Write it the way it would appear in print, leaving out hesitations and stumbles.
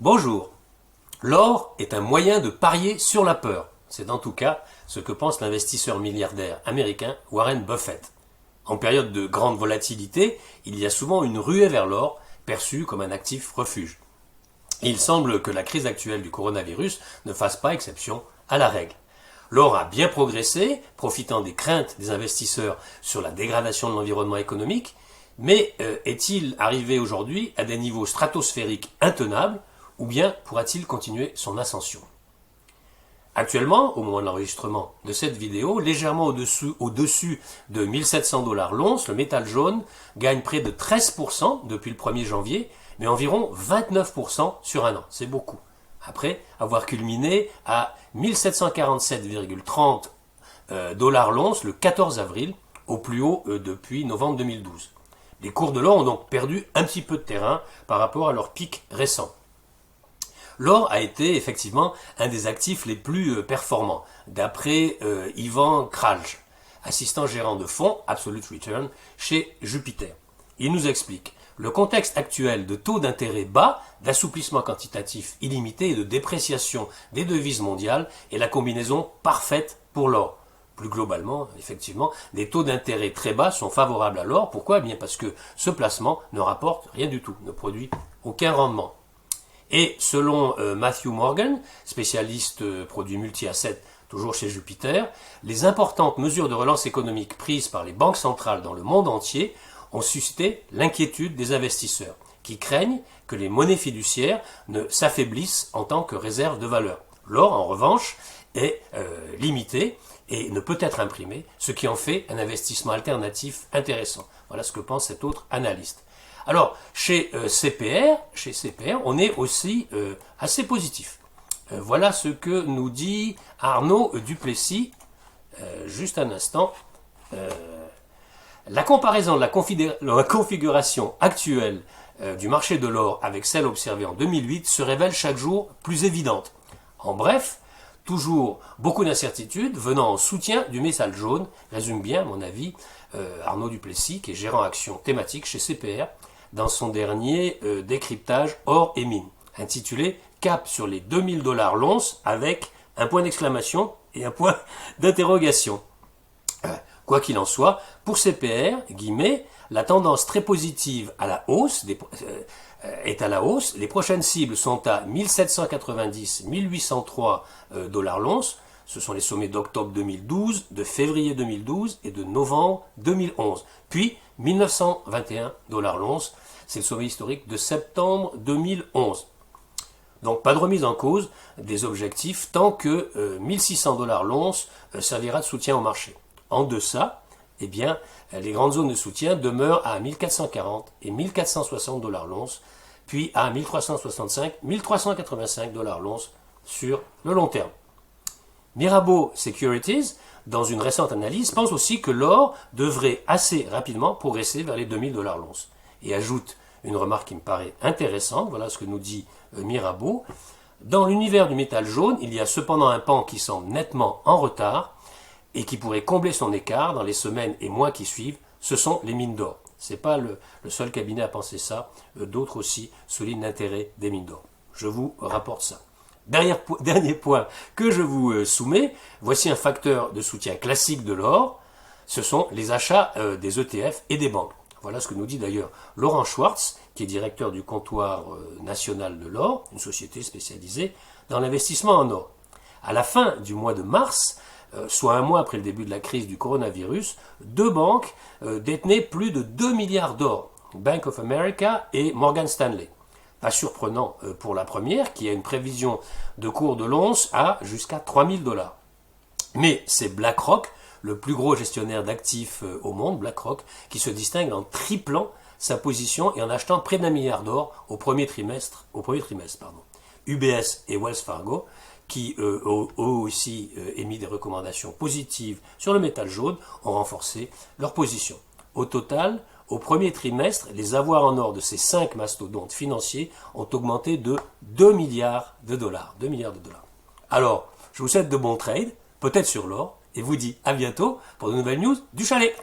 Bonjour. L'or est un moyen de parier sur la peur. C'est en tout cas ce que pense l'investisseur milliardaire américain Warren Buffett. En période de grande volatilité, il y a souvent une ruée vers l'or, perçue comme un actif refuge. Et il semble que la crise actuelle du coronavirus ne fasse pas exception à la règle. L'or a bien progressé, profitant des craintes des investisseurs sur la dégradation de l'environnement économique, mais est-il arrivé aujourd'hui à des niveaux stratosphériques intenables, ou bien pourra-t-il continuer son ascension? Actuellement, au moment de l'enregistrement de cette vidéo, légèrement au-dessus de 1700 $ l'once, le métal jaune gagne près de 13% depuis le 1er janvier, mais environ 29% sur un an. C'est beaucoup. Après avoir culminé à 1747,30 $ l'once le 14 avril, au plus haut depuis novembre 2012. Les cours de l'or ont donc perdu un petit peu de terrain par rapport à leur pic récent. L'or a été effectivement un des actifs les plus performants, d'après Ivan Kralj, assistant gérant de fonds Absolute Return chez Jupiter. Il nous explique: le contexte actuel de taux d'intérêt bas, d'assouplissement quantitatif illimité et de dépréciation des devises mondiales est la combinaison parfaite pour l'or. Plus globalement, effectivement, des taux d'intérêt très bas sont favorables à l'or. Pourquoi? Eh bien parce que ce placement ne rapporte rien du tout, ne produit aucun rendement. Et selon Matthew Morgan, spécialiste produits multi-assets toujours chez Jupiter, les importantes mesures de relance économique prises par les banques centrales dans le monde entier ont suscité l'inquiétude des investisseurs, qui craignent que les monnaies fiduciaires ne s'affaiblissent en tant que réserve de valeur. L'or, en revanche, est limité et ne peut être imprimé, ce qui en fait un investissement alternatif intéressant. Voilà ce que pense cet autre analyste. Alors, chez CPR, on est aussi assez positif. Voilà ce que nous dit Arnaud Duplessis, juste un instant. La comparaison de la configuration actuelle du marché de l'or avec celle observée en 2008 se révèle chaque jour plus évidente. En bref, toujours beaucoup d'incertitudes venant en soutien du métal jaune, résume bien, à mon avis, Arnaud Duplessis, qui est gérant action thématique chez CPR, dans son dernier décryptage or et mine, intitulé Cap sur les 2000 $ l'once avec un point d'exclamation et un point d'interrogation. Quoi qu'il en soit, pour CPR, la tendance très positive à la hausse est à la hausse. Les prochaines cibles sont à 1790-1803 $ l'once. Ce sont les sommets d'octobre 2012, de février 2012 et de novembre 2011. Puis 1921 $ l'once, c'est le sommet historique de septembre 2011. Donc pas de remise en cause des objectifs tant que 1600 $ l'once servira de soutien au marché. En deçà, eh bien, les grandes zones de soutien demeurent à 1440 et 1460 $ l'once, puis à 1365, 1385 $ l'once sur le long terme. Mirabaud Securities, dans une récente analyse, pense aussi que l'or devrait assez rapidement progresser vers les 2000 $ l'once. Et ajoute une remarque qui me paraît intéressante, voilà ce que nous dit Mirabaud. Dans l'univers du métal jaune, il y a cependant un pan qui semble nettement en retard et qui pourrait combler son écart dans les semaines et mois qui suivent, ce sont les mines d'or. Ce n'est pas le seul cabinet à penser ça, d'autres aussi soulignent l'intérêt des mines d'or. Je vous rapporte ça. Dernier point que je vous soumets, voici un facteur de soutien classique de l'or, ce sont les achats des ETF et des banques. Voilà ce que nous dit d'ailleurs Laurent Schwartz, qui est directeur du comptoir national de l'or, une société spécialisée dans l'investissement en or. À la fin du mois de mars, soit un mois après le début de la crise du coronavirus, deux banques détenaient plus de 2 milliards d'or, Bank of America et Morgan Stanley. Pas surprenant pour la première, qui a une prévision de cours de l'once à jusqu'à 3000 $. Mais c'est BlackRock, le plus gros gestionnaire d'actifs au monde, BlackRock, qui se distingue en triplant sa position et en achetant près d'1 milliard d'or au premier trimestre. UBS et Wells Fargo, qui ont aussi émis des recommandations positives sur le métal jaune, ont renforcé leur position. Au total, au premier trimestre, les avoirs en or de ces 5 mastodontes financiers ont augmenté de 2 milliards de dollars. 2 milliards de dollars. Alors, je vous souhaite de bons trades, peut-être sur l'or, et vous dis à bientôt pour de nouvelles news du chalet.